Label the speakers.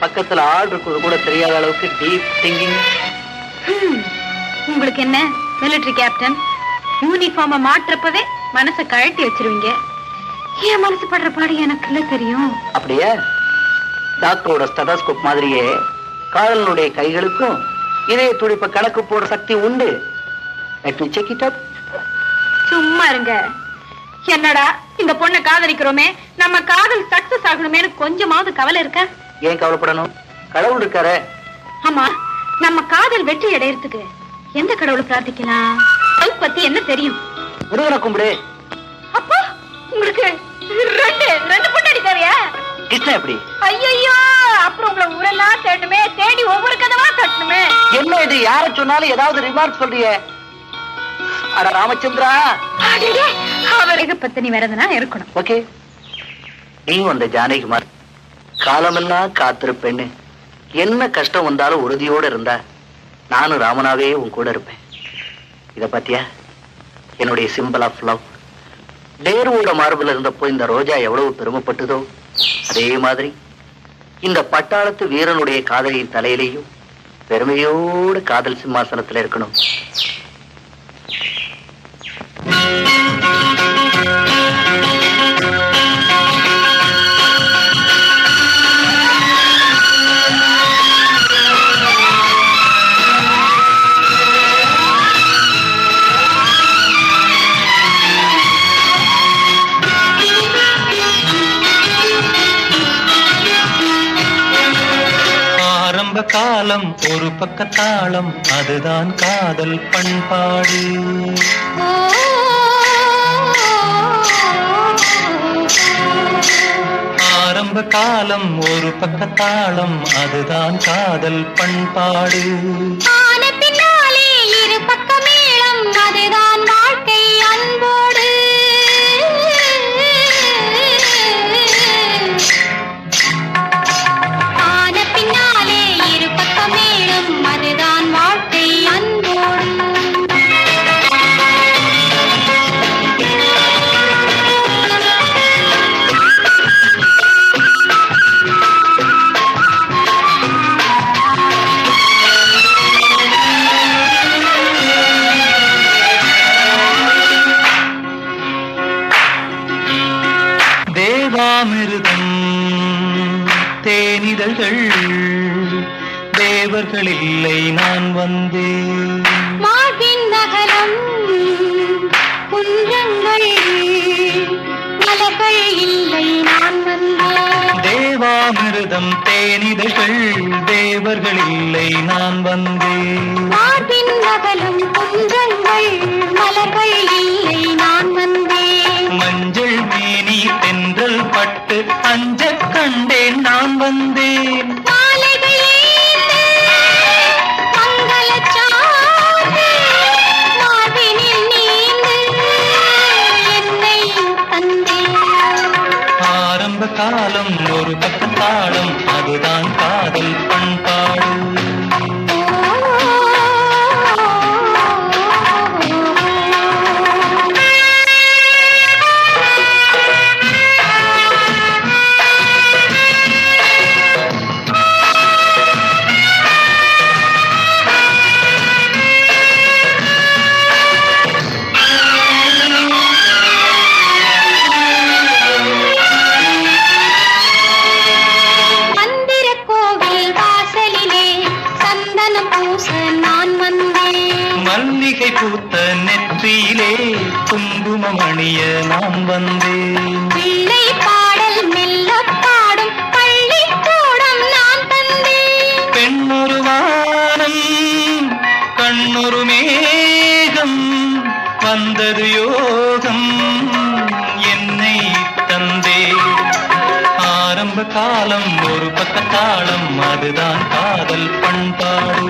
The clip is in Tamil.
Speaker 1: பக்கத்துல ஆள் இருக்குது கூட தெரியாத அளவுக்கு டீப் திங்கிங்.
Speaker 2: உங்களுக்கு என்ன மிலிட்டரி கேப்டன், யூனிஃபார்ம மாற்றப்பவே மனசை கழட்டி வச்சிருவீங்க. என் மனசு படுற பாடு எனக்கு இல்ல தெரியும்.
Speaker 1: அப்படியே டாக்டரோட ஸ்டெதோஸ்கோப் மாதிரியே காதலனுடைய கைகளுக்கும் இதய துடிப்ப கணக்கு போட சக்தி உண்டு. Let me check it up.
Speaker 2: சும்மா இருங்க. என்னடா இந்த பொண்ணை காதலிக்கிறோமே, நம்ம காதல் சக்சஸ் ஆகணுமேனு கொஞ்சமாவது கவலை இருக்கா?
Speaker 1: ஏன் கவலைப்படணும்? கடவுள் இருக்காரே.
Speaker 2: ஆமா, நம்ம காதல் வெற்றி அடையறதுக்கு எந்த கடவுளை பிரார்த்திக்கலாம்? அது பத்தி என்ன தெரியும்?
Speaker 1: முருகனை கும்பிடு.
Speaker 2: அப்போ உங்களுக்கு ரெண்டு பொண்ணடி தேவையா?
Speaker 1: கிருஷ்ணன் எப்படி?
Speaker 2: ஐயோ, அப்புறம் உங்களை ஊரெல்லாம் தேடணுமே, தேடி ஒவ்வொரு கதவா தட்டணுமே.
Speaker 1: என்ன இது? யார சொன்னாலும் ஏதாவது ரிமார்க் சொல்றியே. அட ராமச்சந்திரா,
Speaker 2: அவருக்கு பத்தினி வரதுனா இருக்கணும்.
Speaker 1: ஓகே, நீ வந்த ஜானகிமார் காலமெல்லாம் காத்திருப்பேன்னு. என்ன கஷ்டம் வந்தாலும் உறுதியோடு இருந்தா நானும் ராமனாவே உன் கூட இருப்பேன். இத பாத்தியா, என்னுடைய சிம்பிள் ஆஃப் லவ். டேருவோட மார்பில் இருந்தப்போ இந்த ரோஜா எவ்வளவு பெருமைப்பட்டதோ, அதே மாதிரி இந்த பட்டாளத்து வீரனுடைய காதலியின் தலையிலையும் பெருமையோடு காதல் சிம்மாசனத்தில் இருக்கணும்.
Speaker 3: காலம் ஒரு பக்கத்தாளம், அதுதான் காதல் பண்பாடு. ஆரம்ப காலம் ஒரு பக்கத்தாளம், அதுதான் காதல் பண்பாடு.
Speaker 2: இரு பக்க மேளம், அதுதான் வாழ்க்கை அன்போடு.
Speaker 3: தேவாமிருதம் தேனிதழ்கள் தேவர்கள் இல்லை, நான் வந்தேன்.
Speaker 2: மார்பின் நகரம் குன்றங்கள் மலர்கள் இல்லை, நான் வந்தேன்.
Speaker 3: தேவாமிருதம் தேனிதழ்கள் தேவர்கள் இல்லை, நான் வந்தேன்.
Speaker 2: மார்பின் நகரம் குன்றங்கள் மலர்கள் இல்லை, நான் வந்தேன்.
Speaker 3: மஞ்சள் மேனி தென்றல் பட்டு அஞ்ச கண்டேன், நான் வந்தேன். ஆரம்ப காலம் ஒரு பக்கத்தாளம், அதுதான் காதல் பண்பாடு. மல்லிகை பூத்த நெற்றியிலே குங்குமம் அணிய நான் வந்தேன்.
Speaker 2: பிள்ளை பாடல் மெல்ல பாடும் பள்ளிக்கூடம் நான் தந்தேன்.
Speaker 3: பெண்ணொரு வானம் கண்ணொரு மேகம், வந்தது யோகம் என்னை தந்தே. ஆரம்ப காலம் ஒரு பக்கத்தாளம், அதுதான் காதல் பண்பாடு.